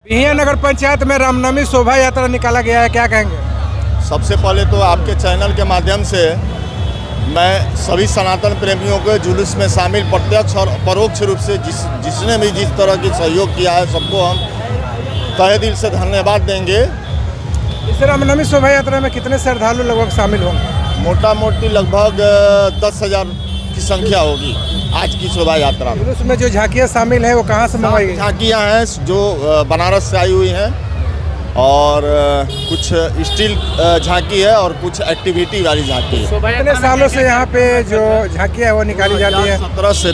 बिहिया नगर पंचायत में रामनवमी शोभा यात्रा निकाला गया है, क्या कहेंगे? सबसे पहले तो आपके चैनल के माध्यम से मैं सभी सनातन प्रेमियों के जुलूस में शामिल प्रत्यक्ष और परोक्ष रूप से जिसने भी जिस तरह की सहयोग किया है सबको हम तहे दिल से धन्यवाद देंगे। इस रामनवमी शोभा यात्रा में कितने श्रद्धालु लगभग शामिल होंगे? मोटा मोटी लगभग 10,000 की संख्या होगी आज की शोभा यात्रा में। जुलूस में जो झांकियाँ शामिल है वो कहाँ से मंगवाई गई? झांकियाँ हैं जो बनारस से आई हुई हैं और कुछ स्टील झांकी है और कुछ एक्टिविटी वाली झांकी है। कितने सालों से यहाँ पे जो झांकियाँ है वो निकाली जाती है?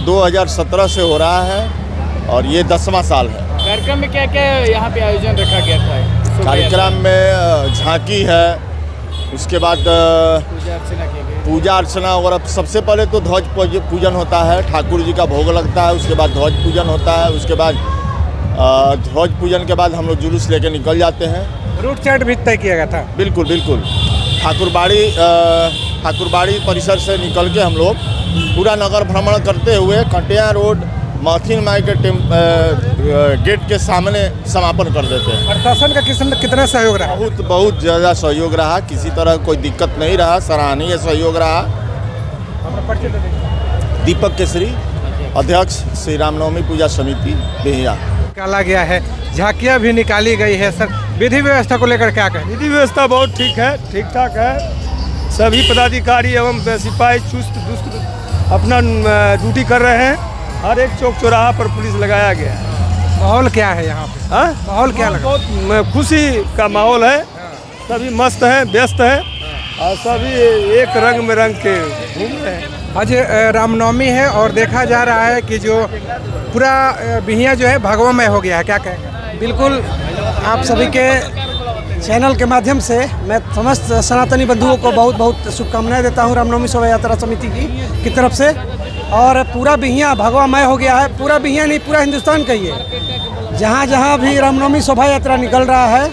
2017 से हो रहा है और ये 10वां साल है। कार्यक्रम में क्या क्या यहाँ पे आयोजन रखा गया था? कार्यक्रम में झांकी है, उसके बाद पूजा अर्चना और सबसे पहले तो ध्वज पूजन होता है, ठाकुर जी का भोग लगता है, उसके बाद ध्वज पूजन होता है, उसके बाद ध्वज पूजन के बाद हम लोग जुलूस लेके निकल जाते हैं। रूट चार्ट भी तय किया गया था? बिल्कुल बिल्कुल। ठाकुरबाड़ी परिसर से निकल के हम लोग पूरा नगर भ्रमण करते हुए कटिया रोड माथिन माई के गेट के सामने समापन कर देते हैं। प्रशासन का कितना सहयोग रहा? बहुत ज़्यादा सहयोग रहा, किसी तरह कोई दिक्कत नहीं रहा, सराहनीय सहयोग रहा। दीपक केसरी, अध्यक्ष श्री रामनवमी पूजा समिति बिहिया। निकाला गया है, झांकियाँ भी निकाली गई है। सर, विधि व्यवस्था को लेकर क्या कहें? विधि व्यवस्था बहुत ठीक है, ठीक ठाक है। सभी पदाधिकारी एवं सिपाही चुस्त दुरुस्त अपना ड्यूटी कर रहे हैं। हर एक चौक चौराहा पर पुलिस लगाया गया है। माहौल क्या है यहाँ पे? हाँ, माहौल क्या लगा? बहुत खुशी का माहौल है। सभी मस्त हैं, व्यस्त हैं और सभी एक रंग में रंग के घूम रहे हैं। आज रामनवमी है और देखा जा रहा है कि जो पूरा बिहिया जो है भगवामय हो गया है, क्या कहेंगे? बिल्कुल, आप सभी के चैनल के माध्यम से मैं समस्त सनातनी बंधुओं को बहुत बहुत शुभकामनाएं देता हूं रामनवमी शोभा यात्रा समिति की तरफ से। और पूरा बिहिया भगवामय हो गया है, पूरा बिहिया नहीं पूरा हिंदुस्तान कहिए। जहाँ जहाँ भी रामनवमी शोभा यात्रा निकल रहा है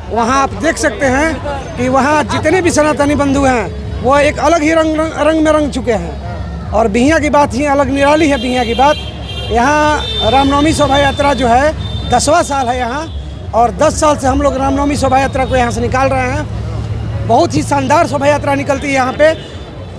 वहाँ आप देख सकते हैं कि वहाँ जितने भी सनातनी बंधु हैं वो एक अलग ही रंग में रंग चुके हैं। और बिहिया की बात ही अलग निराली है। बिहिया की बात, यहाँ रामनवमी शोभा यात्रा जो है 10वां साल है यहाँ, और 10 साल से हम लोग रामनवमी शोभा यात्रा को यहाँ से निकाल रहे हैं। बहुत ही शानदार शोभा यात्रा निकलती है यहाँ पे।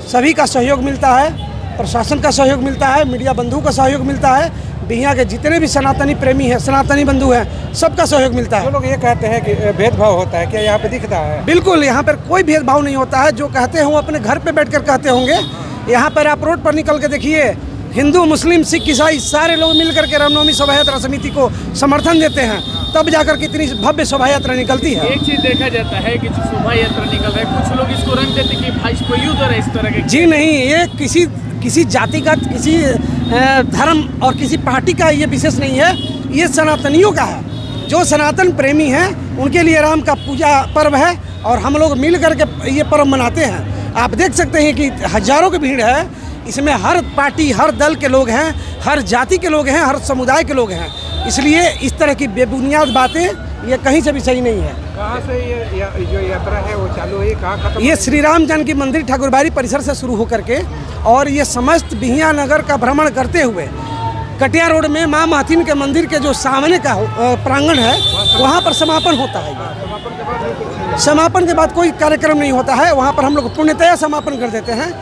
सभी का सहयोग मिलता है, प्रशासन का सहयोग मिलता है, मीडिया बंधु का सहयोग मिलता है, बिहिया के जितने भी सनातनी प्रेमी हैं, सनातनी बंधु हैं, सबका सहयोग मिलता है। जो लोग ये कहते हैं कि भेदभाव होता है, क्या यहाँ पे दिखता है? बिल्कुल, यहाँ पर कोई भेदभाव नहीं होता है। जो कहते हैं वो अपने घर पे बैठकर कहते होंगे। यहाँ पर आप रोड पर निकल के देखिए, हिंदू मुस्लिम सिख ईसाई सारे लोग मिलकर के रामनवमी शोभा यात्रा समिति को समर्थन देते हैं, तब जाकर कितनी भव्य शोभा यात्रा निकलती है। एक चीज देखा जाता है कि जो शोभा यात्रा निकल रहा है, कुछ लोग इसको रंग देते कि भाई इसको युद्ध है, इस तरह के। जी नहीं, ये किसी जातिगत, किसी धर्म और किसी पार्टी का ये विशेष नहीं है। ये सनातनियों का है। जो सनातन प्रेमी हैं उनके लिए राम का पूजा पर्व है और हम लोग मिल करके ये पर्व मनाते हैं। आप देख सकते हैं कि हजारों की भीड़ है। इसमें हर पार्टी, हर दल के लोग हैं, हर जाति के लोग हैं, हर समुदाय के लोग हैं। इसलिए इस तरह की बेबुनियाद बातें ये कहीं से भी सही नहीं है। कहाँ से ये जो यात्रा है वो चालू हुई, कहाँ खत्म? ये श्री राम जानकी मंदिर ठाकुरबाड़ी परिसर से शुरू होकर के और ये समस्त बिहिया नगर का भ्रमण करते हुए कटिया रोड में माँ माथिन के मंदिर के जो सामने का प्रांगण है वहाँ पर समापन होता है। समापन के बाद कोई कार्यक्रम नहीं होता है। वहाँ पर हम लोग पूर्णतया समापन कर देते हैं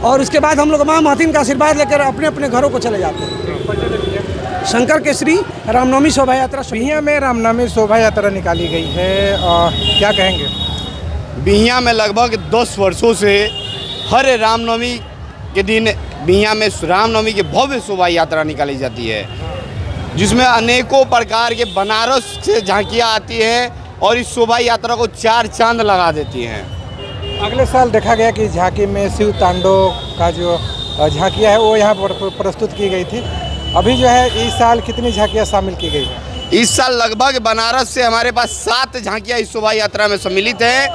और उसके बाद हम लोग माँ माथिन का आशीर्वाद लेकर अपने अपने घरों को चले जाते हैं। शंकर केसरी रामनवमी शोभा यात्रा। बिहिया में रामनवमी शोभा यात्रा निकाली गई है, क्या कहेंगे? बिहिया में लगभग 10 वर्षों से हर रामनवमी के दिन बिहिया में रामनवमी की भव्य शोभा यात्रा निकाली जाती है, जिसमें अनेकों प्रकार के बनारस से झांकियाँ आती हैं और इस शोभा यात्रा को 4 चांद लगा देती हैं। अगले साल देखा गया कि झांकी में शिव तांडव का जो झांकियाँ है वो यहाँ पर प्रस्तुत की गई थी। अभी जो है इस साल कितनी झांकियाँ शामिल की गई है? इस साल लगभग बनारस से हमारे पास 7 झांकियाँ इस शोभा यात्रा में सम्मिलित है,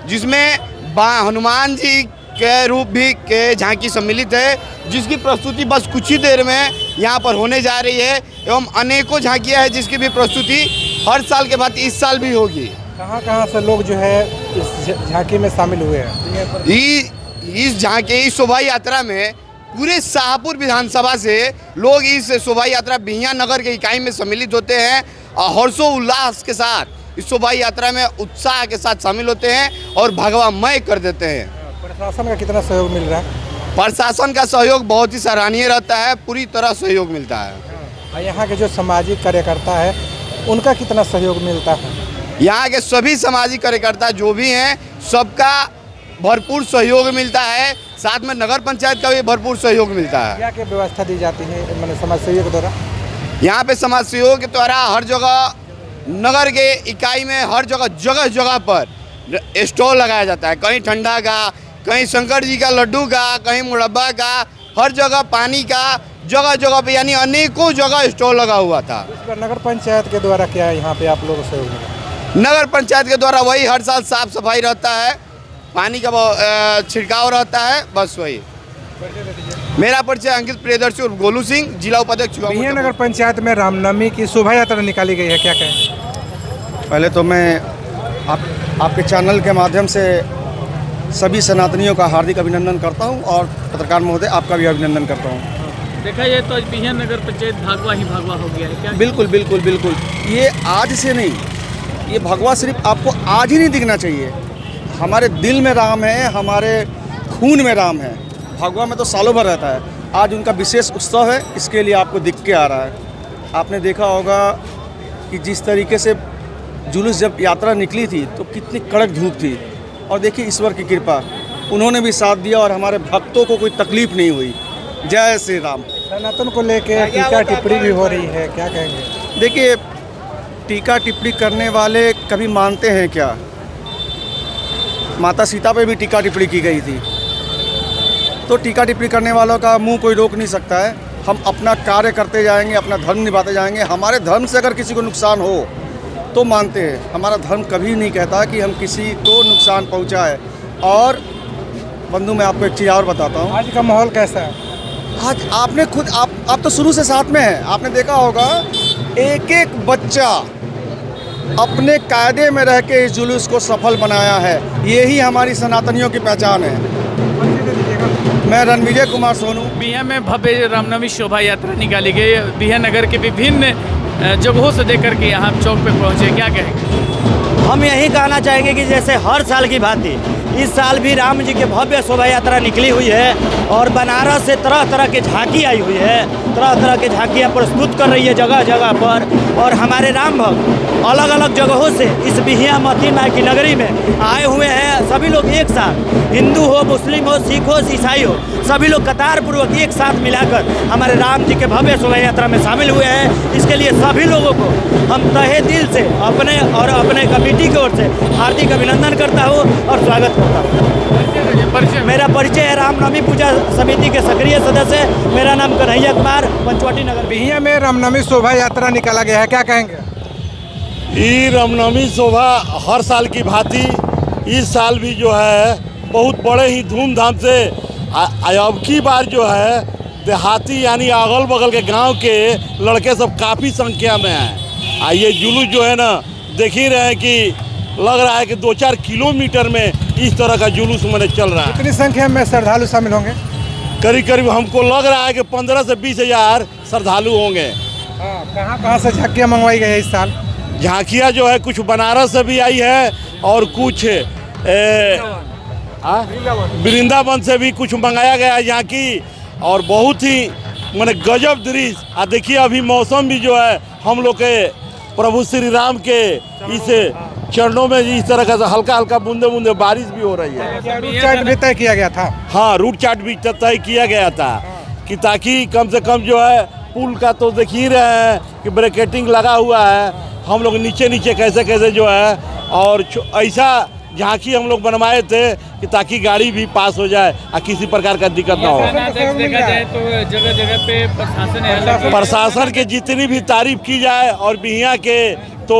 जिसमें हनुमान जी के रूप भी के झांकी सम्मिलित है, जिसकी प्रस्तुति बस कुछ ही देर में यहाँ पर होने जा रही है। एवं अनेकों झांकियाँ हैं जिसकी भी प्रस्तुति हर साल के बाद इस साल भी होगी। कहाँ से लोग जो है इस झांकी में शामिल हुए हैं? इस झांकी, इस शोभा यात्रा में पूरे शाहपुर विधानसभा से लोग इस शोभा यात्रा बिहिया नगर के इकाई में सम्मिलित होते हैं। हर्षोल्लास के साथ इस शोभा यात्रा में उत्साह के साथ शामिल होते हैं और भगवामय कर देते हैं। प्रशासन का कितना सहयोग मिल रहा है? प्रशासन का सहयोग बहुत ही सराहनीय रहता है, पूरी तरह सहयोग मिलता है। और यहाँ के जो सामाजिक कार्यकर्ता है उनका कितना सहयोग मिलता है? यहाँ के सभी सामाजिक कार्यकर्ता जो भी हैं सबका भरपूर सहयोग मिलता है, साथ में नगर पंचायत का भी भरपूर सहयोग मिलता है। क्या क्या व्यवस्था दी जाती है मैंने समाज सहयोग के द्वारा? यहाँ पे समाज सहयोग के द्वारा हर जगह नगर के इकाई में हर जगह जगह पर स्टॉल लगाया जाता है, कहीं ठंडा का, कहीं शंकर जी का लड्डू का, कहीं मुरब्बा का, हर जगह पानी का, जगह जगह पे यानी अनेकों जगह स्टॉल लगा हुआ था। इस पर नगर पंचायत के द्वारा क्या है यहाँ पे आप लोगों को सहयोग मिला? नगर पंचायत के द्वारा वही हर साल साफ सफाई रहता है, पानी का छिड़काव रहता है, बस वही। मेरा परिचय अंकित प्रियदर्शी उर्फ गोलू सिंह, जिला उपाध्यक्ष। बिहिया नगर पंचायत में रामनवमी की शोभा यात्रा निकाली गई है, क्या कहें? पहले तो मैं आपके चैनल के माध्यम से सभी सनातनियों का हार्दिक अभिनंदन करता हूं और पत्रकार महोदय आपका भी अभिनंदन करता हूं। देखा जाए तो आज बिहिया नगर पंचायत भागवा ही भागवा हो गया है क्या? बिल्कुल बिल्कुल बिल्कुल, ये आज से नहीं, ये भगवा सिर्फ आपको आज ही नहीं दिखना चाहिए। हमारे दिल में राम है, हमारे खून में राम है। भगवा में तो सालों भर रहता है, आज उनका विशेष उत्सव है, इसके लिए आपको दिख के आ रहा है। आपने देखा होगा कि जिस तरीके से जुलूस जब यात्रा निकली थी तो कितनी कड़क धूप थी, और देखिए ईश्वर की कृपा, उन्होंने भी साथ दिया और हमारे भक्तों को कोई तकलीफ नहीं हुई। जय श्री राम। सनातन को लेकर टीका टिप्पणी भी हो रही है, क्या कहेंगे? देखिए, टीका टिप्पणी करने वाले कभी मानते हैं क्या? माता सीता पे भी टीका टिप्पणी की गई थी, तो टीका टिप्पणी करने वालों का मुंह कोई रोक नहीं सकता है। हम अपना कार्य करते जाएंगे, अपना धर्म निभाते जाएंगे। हमारे धर्म से अगर किसी को नुकसान हो तो मानते हैं, हमारा धर्म कभी नहीं कहता कि हम किसी को नुकसान पहुंचाए। और बंधु, मैं आपको एक चीज़ और बताता हूं। आज का माहौल कैसा है? आज आपने खुद आप तो शुरू से साथ में हैं, आपने देखा होगा एक एक बच्चा अपने कायदे में रह के इस जुलूस को सफल बनाया है। यही हमारी सनातनियों की पहचान है। मैं रणविजय कुमार सोनू। बिहिया में भव्य रामनवमी शोभा यात्रा निकाली गई। बिहिया नगर के विभिन्न जगहों से देकर के यहाँ चौक पे पहुँचे, क्या कहेंगे? हम यही कहना चाहेंगे कि जैसे हर साल की भांति इस साल भी राम जी की भव्य शोभा यात्रा निकली हुई है और बनारस से तरह तरह की झांकी आई हुई है, तरह तरह की झांकियाँ प्रस्तुत कर रही है जगह जगह पर। और हमारे राम भक्त अलग अलग जगहों से इस बिहिया मती माई की नगरी में आए हुए हैं। सभी लोग एक साथ, हिंदू हो, मुस्लिम हो, सिख हो, ईसाई हो, सभी लोग कतार पूर्वक एक साथ मिलाकर हमारे राम जी के भव्य शोभा यात्रा में शामिल हुए हैं। इसके लिए सभी लोगों को हम तहे दिल से अपने और अपने कमेटी की ओर से हार्दिक अभिनंदन करता हूँ और स्वागत करता हूँ। मेरा परिचय है, रामनवमी पूजा समिति के सक्रिय सदस्य, मेरा नाम कन्हैया कुमार, पंचवटी नगर। बिहिया में रामनवमी शोभा यात्रा निकाला गया है, क्या कहेंगे? ये रामनवमी शोभा हर साल की भांति इस साल भी जो है बहुत बड़े ही धूमधाम से अब की बार जो है देहाती यानी अगल बगल के गांव के लड़के सब काफ़ी संख्या में हैं। ये जुलूस जो है ना, देख ही रहे हैं कि लग रहा है कि 2-4 किलोमीटर में इस तरह का जुलूस मैंने चल रहा है। कितनी संख्या में श्रद्धालु शामिल होंगे? करीब करीब हमको लग रहा है कि 15 से 20 हज़ार श्रद्धालु होंगे। कहाँ कहाँ से झांकियाँ मंगवाई गई है इस साल? झांकियाँ जो है कुछ बनारस से भी आई है और कुछ वृंदावन से भी कुछ मंगाया गया है झांकी, और बहुत ही मैंने गजब दृश्य। देखिए अभी मौसम भी जो है हम लोग के प्रभु श्री राम के इस चरणों में इस तरह का हल्का हल्का बूंदे बूंदे बारिश भी हो रही है। रूट चार्ट भी तय किया गया था? हाँ, रूट चार्ट भी तय किया गया था कि ताकि कम से कम जो है पुल का तो देख ही रहे हैं कि ब्रेकेटिंग लगा हुआ है, हम लोग नीचे नीचे कैसे कैसे जो है, और ऐसा झांकी हम लोग बनवाए थे कि ताकि गाड़ी भी पास हो जाए और किसी प्रकार का दिक्कत ना हो। देखा जाए तो जगह जगह पे प्रशासन के जितनी भी तारीफ की जाए और बिहिया के तो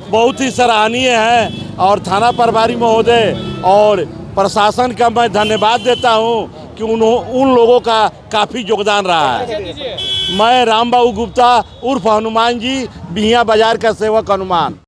बहुत ही सराहनीय है, और थाना प्रभारी महोदय और प्रशासन का मैं धन्यवाद देता हूं कि उन लोगों का काफ़ी योगदान रहा है। मैं रामबाबू गुप्ता उर्फ हनुमान जी, बिहिया बाजार का सेवक हनुमान।